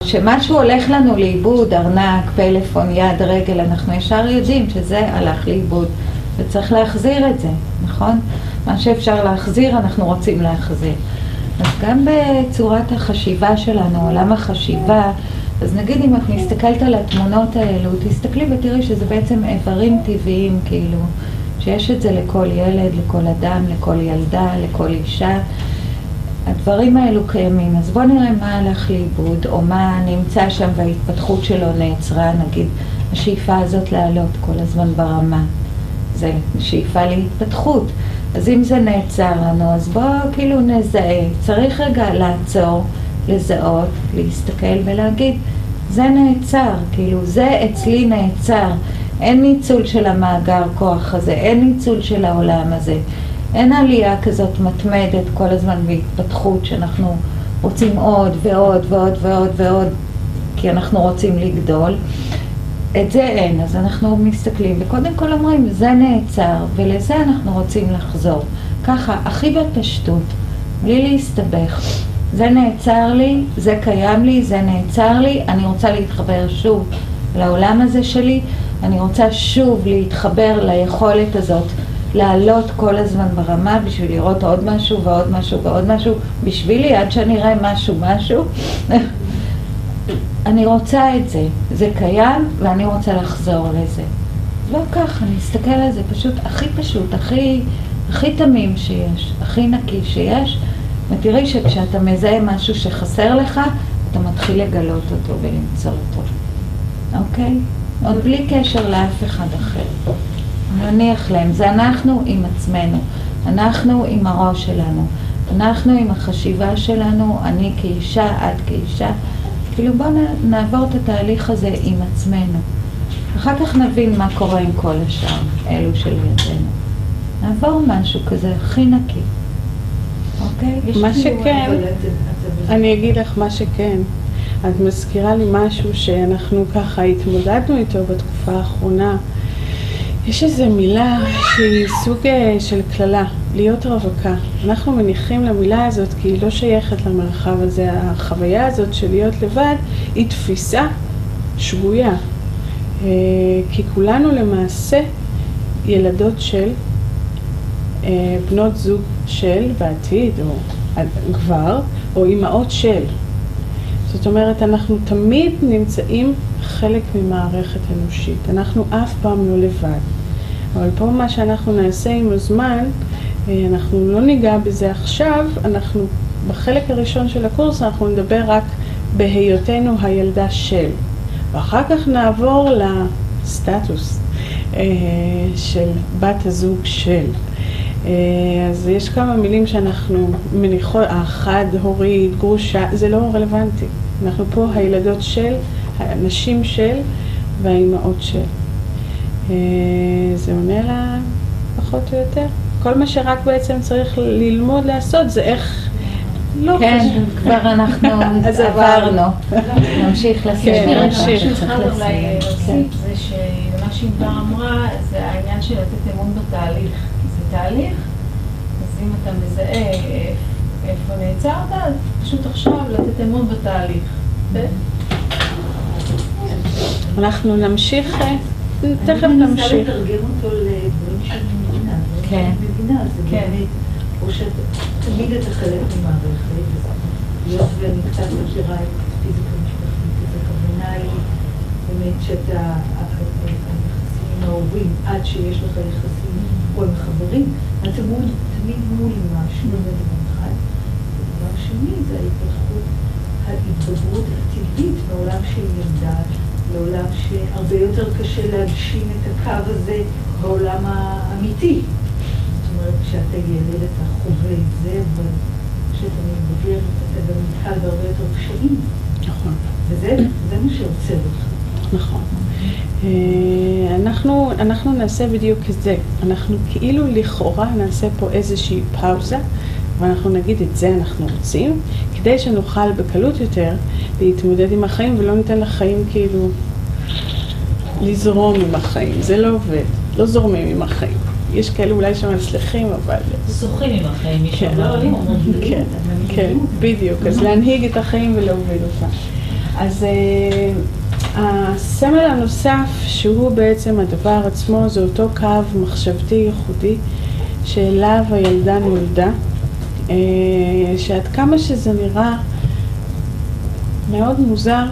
שמשהו הולך לנו לאיבוד, ארנק, פלאפון, יד, רגל, אנחנו ישר יודעים שזה הלך לאיבוד, וצריך להחזיר את זה, נכון? מה שאפשר להחזיר, אנחנו רוצים להחזיר. אז גם בצורת החשיבה שלנו, עולם החשיבה, אז נגיד אם את מסתכלת על התמונות האלו, תסתכלי ותראי שזה בעצם איברים טבעיים, כאילו, שיש את זה לכל ילד, לכל אדם, לכל ילדה, לכל אישה. הדברים האלו קיימים, אז בואו נראה מה הלך לאיבוד, או מה נמצא שם וההתפתחות שלו נעצרה, נגיד, השאיפה הזאת לעלות כל הזמן ברמה. זה שאיפה להתפתחות. אז אם זה נעצר לנו, אז בואו כאילו נזהה. צריך רגע לעצור, לזהות, להסתכל ולהגיד, זה נעצר, כאילו זה אצלי נעצר. אין ניצול של המאגר כוח הזה, אין ניצול של העולם הזה. אין עלייה כזאת מתמדת כל הזמן בהתפתחות שאנחנו רוצים עוד ועוד ועוד ועוד ועוד, כי אנחנו רוצים לגדול. את זה אין, אז אנחנו מסתכלים וקודם כל אומרים, זה נעצר ולזה אנחנו רוצים לחזור. ככה, הכי בפשטות, בלי להסתבך. זה נעצר לי, זה קיים לי, זה נעצר לי, אני רוצה להתחבר שוב לעולם הזה שלי, אני רוצה שוב להתחבר ליכולת הזאת, לעלות כל הזמן ברמה בשביל לראות עוד משהו ועוד משהו ועוד משהו, בשבילי עד שאני אראה משהו. אני רוצה את זה, זה קיים ואני רוצה לחזור לזה. לא ככה, אני אסתכל על זה פשוט הכי פשוט, הכי תמים שיש, הכי נקי שיש, ותראי שכשאתה מזהה משהו שחסר לך, אתה מתחיל לגלות אותו ולמצוא אותו. אוקיי? עוד בלי קשר לאף אחד אחר. נניח להם, זה אנחנו עם עצמנו, אנחנו עם הראש שלנו, אנחנו עם החשיבה שלנו, אני כאישה, את כאישה, כאילו בואו נעבור את התהליך הזה עם עצמנו. אחר כך נבין מה קורה עם כל השאר, אלו של ידינו. נעבור משהו כזה הכי נקי. אוקיי? מה שכן, אני אגיד לך מה שכן. את מזכירה לי משהו שאנחנו ככה התמודדנו איתו בתקופה האחרונה. יש איזו מילה שהיא סוג של כללה, להיות רווקה. אנחנו מניחים למילה הזאת כי היא לא שייכת למרחב הזה. החוויה הזאת של להיות לבד היא תפיסה שגויה. כי כולנו למעשה ילדות של בנות זוג של בעתיד, או כבר, או אמהות של. זאת אומרת, אנחנו תמיד נמצאים חלק ממערכת אנושית. אנחנו אף פעם לא לבד. אבל פה מה שאנחנו נעשה עם הזמן, אנחנו לא ניגע בזה עכשיו, אנחנו בחלק הראשון של הקורס אנחנו נדבר רק בהיותנו הילדה של. ואחר כך נעבור לסטטוס של בת הזוג של. אז יש כמה מילים שאנחנו מניחות, החד, הורית, גרושה, זה לא רלוונטי. אנחנו פה הילדות של, הנשים של והאימהות של. זה עונה לה פחות או יותר. כל מה שרק בעצם צריך ללמוד לעשות זה איך לא כן, כבר אנחנו עברנו. נמשיך לסיים. נמשיך. אולי להוסיף זה שמה שענבר אמרה זה העניין של לתת אמון בתהליך. זה תהליך, אז אם אתה מזהה איפה נעצרת, אז פשוט עכשיו לתת אמון בתהליך. אנחנו נמשיך, תכף נמשיך. אני מנסה לתרגם אותו לדברים שאני מבינה. כן. מבינה, זה באמת, או שתמיד אתה חלק ממערכת, להיות ואני קצת מכירה את פיזיקה משפחתית, אז הכוונה היא באמת שאתה, היחסים עם ההורים, עד שיש לך יחסים או עם חברים, אתה תמיד מול משהו, זה דבר אחד. דבר שני זה ההתבגרות הטבעית בעולם של ילדה, לעולם שהרבה יותר קשה להגשים את הקו הזה בעולם האמיתי. זאת אומרת, כשאתה ילד אתה חווה את זה, אבל כשאתה מתבגר אתה גם נתקל בהרבה יותר קשיים. נכון. וזה מה שעוצר אותך. נכון. אנחנו נעשה בדיוק את זה. אנחנו כאילו לכאורה נעשה פה איזושהי פאוזה, ואנחנו נגיד את זה אנחנו רוצים, כדי שנוכל בקלות יותר להתמודד עם החיים, ולא ניתן לחיים כאילו לזרום עם החיים. זה לא עובד, לא זורמים עם החיים. יש כאלה אולי שמצליחים, אבל... זוכים עם החיים, כן, כן, בדיוק. אז להנהיג את החיים ולהוביל אותם. אז הסמל הנוסף, שהוא בעצם הדבר עצמו, זה אותו קו מחשבתי ייחודי שאליו הילדה נולדה, שעד כמה שזה נראה מאוד מוזר,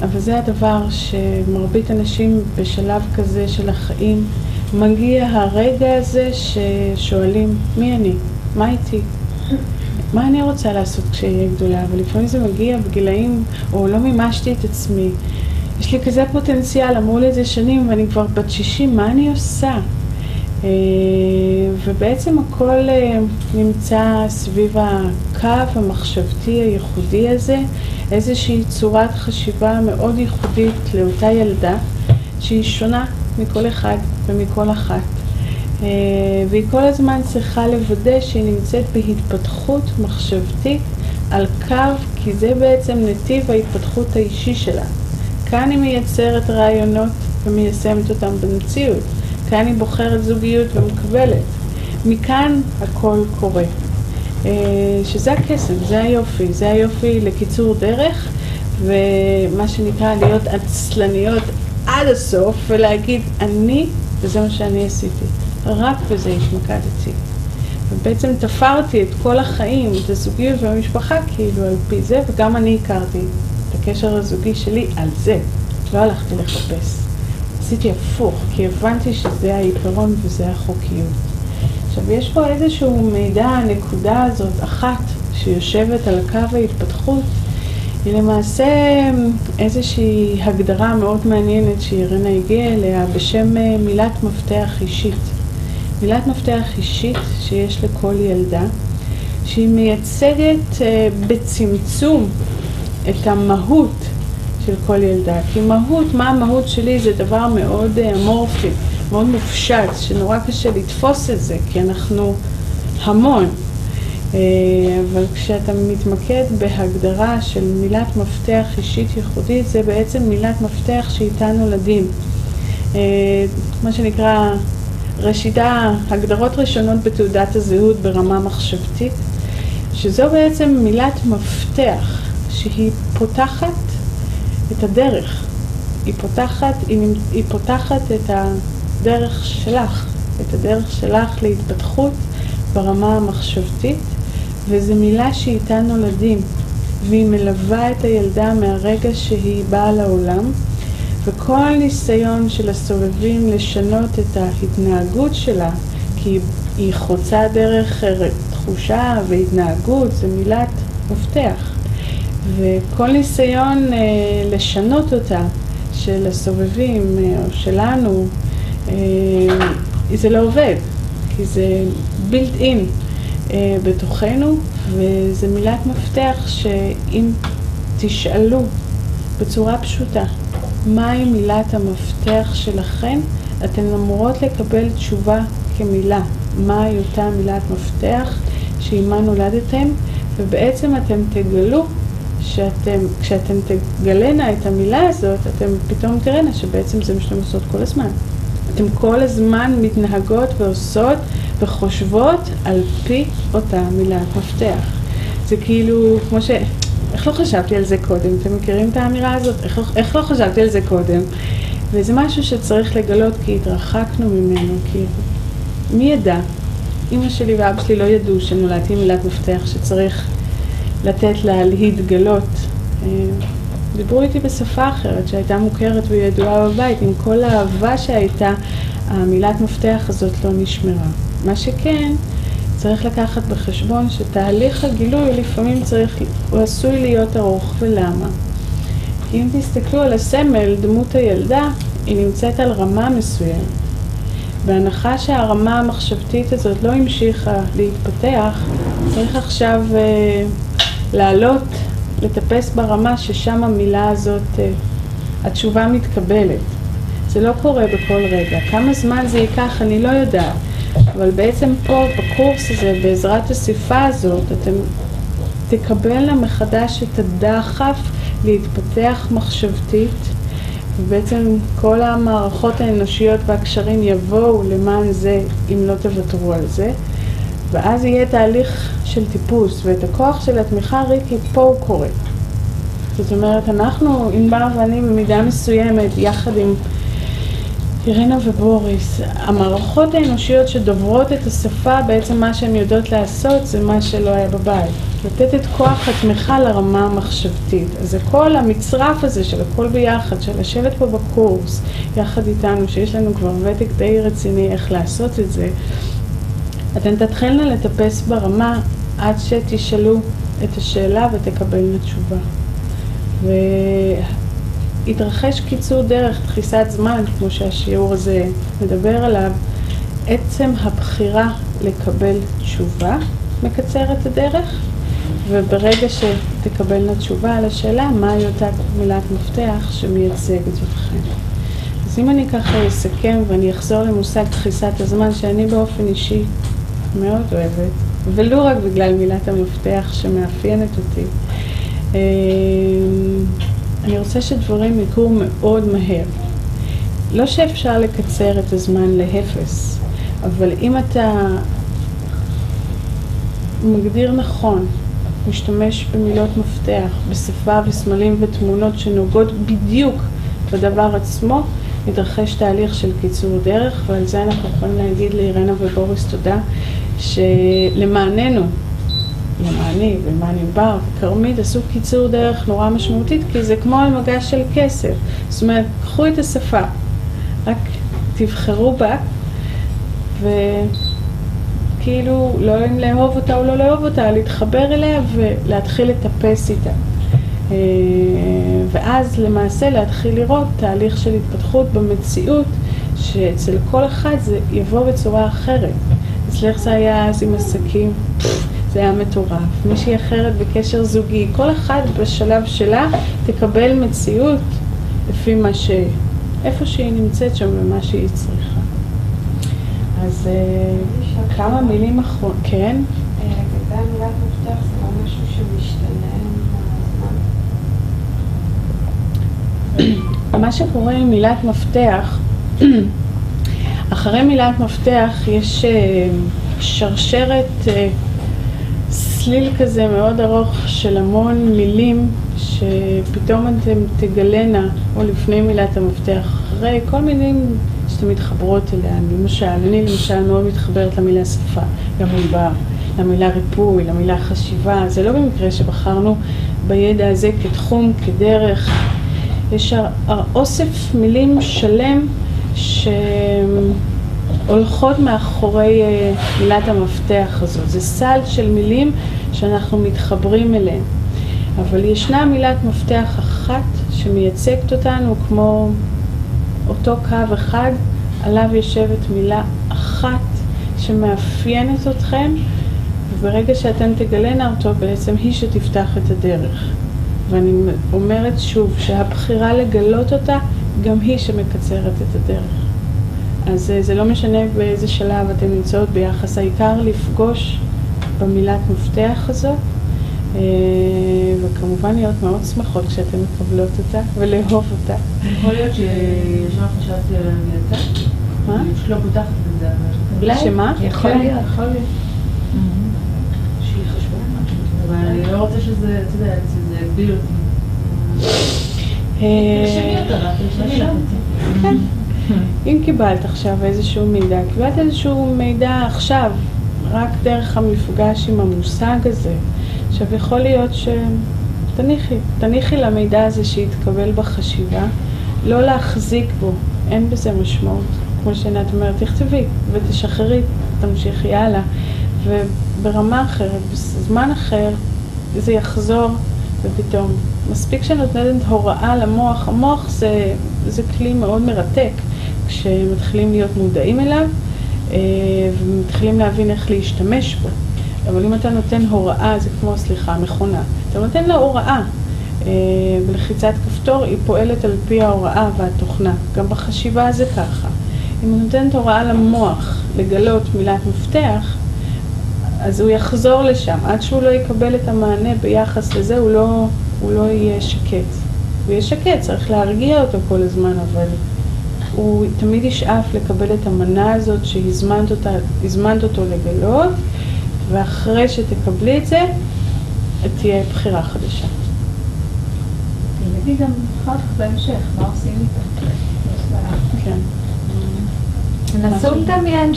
אבל זה הדבר שמרבית אנשים בשלב כזה של החיים, מגיע הרגע הזה ששואלים, מי אני? מה איתי? מה אני רוצה לעשות כשאהיה גדולה? ולפעמים זה מגיע בגילאים, או לא מימשתי את עצמי. יש לי כזה פוטנציאל, אמרו לי את זה שנים, ואני כבר בת 60, מה אני עושה? ובעצם הכל נמצא סביב הקו המחשבתי הייחודי הזה, איזושהי צורת חשיבה מאוד ייחודית לאותה ילדה, שהיא שונה מכל אחד ומכל אחת. והיא כל הזמן צריכה לוודא שהיא נמצאת בהתפתחות מחשבתית על קו, כי זה בעצם נתיב ההתפתחות האישי שלה. כאן היא מייצרת רעיונות ומיישמת אותם במציאות. כאן היא בוחרת זוגיות ומקבלת. מכאן הכל קורה. שזה הקסם, זה היופי. זה היופי לקיצור דרך, ומה שנקרא להיות עצלניות עד הסוף, ולהגיד אני, וזה מה שאני עשיתי. רק בזה התמקדתי. ובעצם תפרתי את כל החיים, את הזוגיות והמשפחה כאילו על פי זה, וגם אני הכרתי את הקשר הזוגי שלי על זה. לא הלכתי לחפש. עשיתי הפוך, כי הבנתי שזה העיקרון וזה החוקיות. עכשיו, יש פה איזשהו מידע, הנקודה הזאת, אחת, שיושבת על קו ההתפתחות, היא למעשה איזושהי הגדרה מאוד מעניינת שאירנה הגיעה אליה בשם מילת מפתח אישית. מילת מפתח אישית שיש לכל ילדה, שהיא מייצגת בצמצום את המהות של כל ילדה. כי מהות, מה המהות שלי זה דבר מאוד אמורפי, מאוד מופשט, שנורא קשה לתפוס את זה, כי אנחנו המון. אבל כשאתה מתמקד בהגדרה של מילת מפתח אישית ייחודית, זה בעצם מילת מפתח שאיתה נולדים. מה שנקרא ראשיתה, הגדרות ראשונות בתעודת הזהות ברמה מחשבתית, שזו בעצם מילת מפתח שהיא פותחת את הדרך. היא פותחת את הדרך שלך, את הדרך שלך להתפתחות ברמה המחשבתית, וזו מילה שאיתה נולדים, והיא מלווה את הילדה מהרגע שהיא באה לעולם, וכל ניסיון של הסובבים לשנות את ההתנהגות שלה, כי היא חוצה דרך תחושה והתנהגות, זו מילת מפתח. וכל ניסיון לשנות אותה של הסובבים או שלנו, זה לא עובד, כי זה built in בתוכנו, וזה מילת מפתח שאם תשאלו בצורה פשוטה, מהי מילת המפתח שלכם, אתן אמורות לקבל תשובה כמילה. מהי אותה מילת מפתח שעימה נולדתם, ובעצם אתם תגלו כשאתם תגלנה את המילה הזאת, אתם פתאום תראינה שבעצם זה מה שאתם עושות כל הזמן. אתם כל הזמן מתנהגות ועושות וחושבות על פי אותה מילת מפתח. זה כאילו, כמו איך לא חשבתי על זה קודם? אתם מכירים את האמירה הזאת? איך לא חשבתי על זה קודם? וזה משהו שצריך לגלות כי התרחקנו ממנו, כי מי ידע? אמא שלי ואבא שלי לא ידעו שנולדתי מילת מפתח שצריך לתת לה להתגלות. דיברו איתי בשפה אחרת שהייתה מוכרת וידועה בבית, עם כל האהבה שהייתה, המילת מפתח הזאת לא נשמרה. מה שכן, צריך לקחת בחשבון שתהליך הגילוי לפעמים הוא עשוי להיות ארוך. ולמה? כי אם תסתכלו על הסמל, דמות הילדה, היא נמצאת על רמה מסוימת. בהנחה שהרמה המחשבתית הזאת לא המשיכה להתפתח, צריך עכשיו לעלות, לטפס ברמה ששם המילה הזאת, התשובה מתקבלת. זה לא קורה בכל רגע. כמה זמן זה ייקח אני לא יודעת. אבל בעצם פה בקורס הזה, בעזרת השפה הזאת, אתם תקבלנה מחדש את הדחף להתפתח מחשבתית, ובעצם כל המערכות האנושיות והקשרים יבואו למען זה אם לא תוותרו על זה, ואז יהיה תהליך של טיפוס, ואת הכוח של התמיכה ריקי פה הוא קורה. זאת אומרת, אנחנו, ענבר ואני במידה מסוימת, יחד עם אירנה ובוריס, המערכות האנושיות שדוברות את השפה, בעצם מה שהן יודעות לעשות זה מה שלא היה בבית. לתת את כוח התמיכה לרמה המחשבתית. אז כל המצרף הזה של הכל ביחד, של לשבת פה בקורס, יחד איתנו, שיש לנו כבר ותק די רציני איך לעשות את זה, אתן תתחלנה לטפס ברמה עד שתשאלו את השאלה ותקבלנה תשובה. והתרחש קיצור דרך, דחיסת זמן, כמו שהשיעור הזה מדבר עליו, עצם הבחירה לקבל תשובה מקצר את הדרך, וברגע שתקבלנה תשובה על השאלה, מהי אותה מילת מפתח שמייצגת אתכם. אז אם אני ככה אסכם ואני אחזור למושג דחיסת הזמן, שאני באופן אישי מאוד אוהבת, ולא רק בגלל מילת המפתח שמאפיינת אותי, אני רוצה שדברים יקרו מאוד מהר. לא שאפשר לקצר את הזמן להפס, אבל אם אתה מגדיר נכון, משתמש במילות מפתח, בשפה וסמלים ותמונות שנוגעות בדיוק בדבר עצמו, מתרחש תהליך של קיצור דרך, ועל זה אנחנו יכולים להגיד לאירנה ובוריס תודה, שלמעננו, למעני ולמען ענבר וכרמית, עשו קיצור דרך נורא משמעותית, כי זה כמו על מגש של כסף. זאת אומרת, קחו את השפה, רק תבחרו בה, וכאילו לא אם לאהוב אותה או לא לאהוב אותה, להתחבר אליה ולהתחיל לטפס איתה. ואז למעשה להתחיל לראות תהליך של התפתחות במציאות, שאצל כל אחד זה יבוא בצורה אחרת. אצלך זה היה אז עם עסקים, זה היה מטורף. מישהי אחרת בקשר זוגי, כל אחד בשלב שלה תקבל מציאות לפי מה איפה שהיא נמצאת שם ומה שהיא צריכה. אז כמה מילים אחרונות, כן? לגבי המילת מפתח זה לא משהו שמשתנה עם הזמן? מה שקורה עם מילת מפתח, אחרי מילת מפתח יש שרשרת, סליל כזה מאוד ארוך של המון מילים שפתאום אתם תגלנה, או לפני מילת המפתח, אחרי כל מילים שאתם מתחברות אליה. למשל, אני למשל מאוד מתחברת למילה שפה, גם למילה ריפוי, למילה חשיבה. זה לא במקרה שבחרנו בידע הזה כתחום, כדרך. יש אוסף מילים שלם שהולכות מאחורי מילת המפתח הזאת. זה סל של מילים שאנחנו מתחברים אליהן. אבל ישנה מילת מפתח אחת שמייצגת אותנו כמו אותו קו אחד, עליו יושבת מילה אחת שמאפיינת אתכם, וברגע שאתם תגלנה אותו בעצם היא שתפתח את הדרך. ואני אומרת שוב שהבחירה לגלות אותה גם היא שמקצרת את הדרך. אז זה לא משנה באיזה שלב אתם נמצאות ביחס, העיקר לפגוש במילת מפתח הזאת, וכמובן להיות מאוד שמחות כשאתן מקבלות אותה ולאהוב אותה. יכול להיות שישר חשבתי על המילתה? מה? שלא פותחת את זה. אולי? שמה? יכול להיות. יכול להיות. שהיא חשבה משהו. אבל אני לא רוצה שזה, אתה יודע, שזה יגביל אותי. תרשמי אותה, רק תרשמי אותה. כן. אם קיבלת עכשיו איזשהו מידע, קיבלת איזשהו מידע עכשיו, רק דרך המפגש עם המושג הזה, עכשיו יכול להיות תניחי למידע הזה שיתקבל בחשיבה, לא להחזיק בו, אין בזה משמעות. כמו שעינת אומרת, תכתבי ותשחררי, תמשיכי הלאה, וברמה אחרת, בזמן אחר, זה יחזור, ופתאום מספיק שנותנת הוראה למוח. המוח זה כלי מאוד מרתק, כשמתחילים להיות מודעים אליו, ומתחילים להבין איך להשתמש בו. אבל אם אתה נותן הוראה, זה כמו, מכונה. אתה נותן לה הוראה. בלחיצת כפתור היא פועלת על פי ההוראה והתוכנה. גם בחשיבה זה ככה. אם הוא נותן הוראה למוח לגלות מילת מפתח, אז הוא יחזור לשם. עד שהוא לא יקבל את המענה ביחס לזה, הוא לא יהיה שקט. הוא יהיה שקט, צריך להרגיע אותו כל הזמן, אבל הוא תמיד ישאף לקבל את המנה הזאת שהזמנת אותו לגלות, ואחרי שתקבלי את זה, תהיה בחירה חדשה. אותי גם אחר כך בהמשך, מה עושים איתה? כן. נסו לדמיין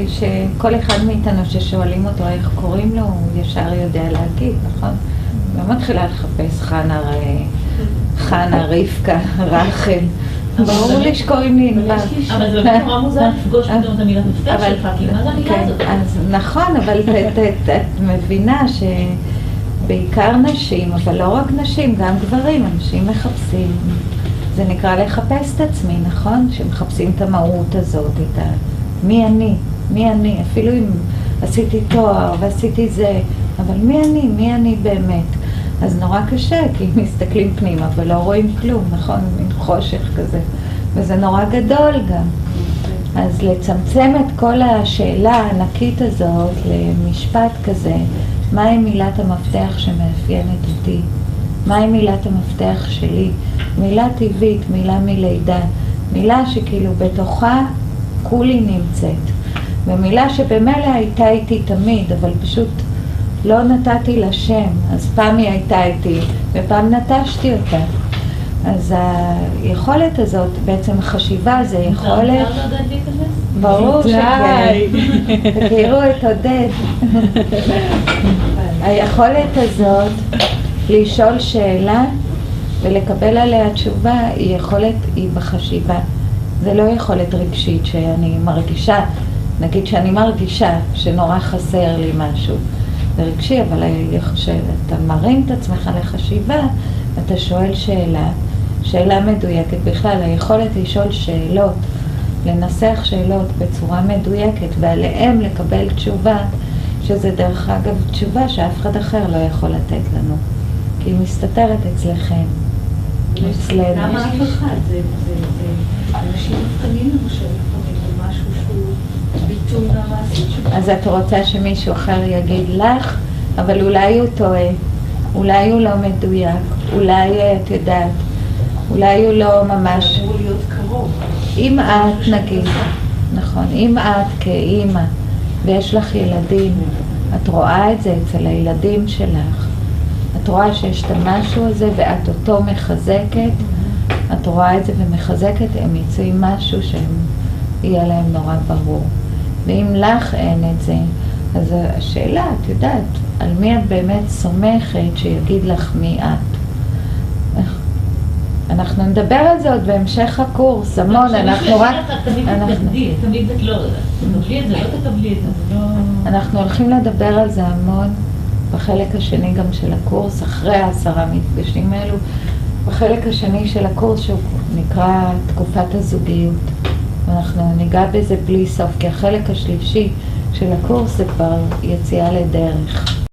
שכל אחד מאיתנו ששואלים אותו איך קוראים לו, הוא ישר יודע להגיד, נכון? לא מתחילה לחפש חנה, רבקה, רחל. ברור לי שקוראים לי ענבל. אבל זה באמת נורא מוזר לפגוש פתאום את המילת מפתח שלך, כי מה זה המילה הזאת? אז נכון, אבל את מבינה שבעיקר נשים, אבל לא רק נשים, גם גברים, אנשים מחפשים. זה נקרא לחפש את עצמי, נכון? שמחפשים את המהות הזאת, את מי אני, אפילו אם עשיתי תואר ועשיתי זה, אבל מי אני באמת? אז נורא קשה, כי מסתכלים פנימה ולא רואים כלום, נכון? מין חושך כזה, וזה נורא גדול גם. אז לצמצם את כל השאלה הענקית הזאת למשפט כזה, מהי מילת המפתח שמאפיינת אותי? מהי מילת המפתח שלי? מילה טבעית, מילה מלידה, מילה שכאילו בתוכה כולי נמצאת, ומילה שבמילא הייתה איתי תמיד, אבל פשוט לא נתתי לה שם, אז פעם היא הייתה איתי ופעם נטשתי אותה. אז היכולת הזאת, בעצם חשיבה זה יכולת... ברור שכן. תכירו את עודד. היכולת הזאת לשאול שאלה ולקבל עליה תשובה היא בחשיבה. זה לא יכולת רגשית שאני מרגישה, נגיד שאני מרגישה שנורא חסר לי משהו. זה רגשי, אבל כשאתה מרים את עצמך לחשיבה, אתה שואל שאלה מדויקת. בכלל, היכולת לשאול שאלות, לנסח שאלות בצורה מדויקת, ועליהם לקבל תשובה, שזה דרך אגב תשובה שאף אחד אחר לא יכול לתת לנו, כי היא מסתתרת אצלכם, אצלנו. למה אף אחד? זה אנשים קטנים למשל, זה משהו שהוא ביטוי מהמעשית שלך. אז את רוצה שמישהו אחר יגיד לך, אבל אולי הוא טועה, אולי הוא לא מדויק, אולי את יודעת, אולי הוא לא ממש... זה אמור להיות קרוב. אם את נגיד, נכון, אם את כאימא ויש לך ילדים, את רואה את זה אצל הילדים שלך, את רואה שיש את המשהו הזה ואת אותו מחזקת, את רואה את זה ומחזקת, הם יצאו עם משהו שהם יהיה להם נורא ברור. ואם לך אין את זה, אז השאלה, את יודעת, על מי את באמת סומכת שיגיד לך מי את? אנחנו נדבר על זה עוד בהמשך הקורס, המון, אנחנו רק... תמיד את לא, תקבלי את זה, לא תקבלי את זה, אנחנו הולכים לדבר על זה המון בחלק השני גם של הקורס, אחרי 10 מפגשים האלו, בחלק השני של הקורס שהוא נקרא תקופת הזוגיות. ואנחנו ניגע בזה בלי סוף, כי החלק השלישי של הקורס זה כבר יציאה לדרך.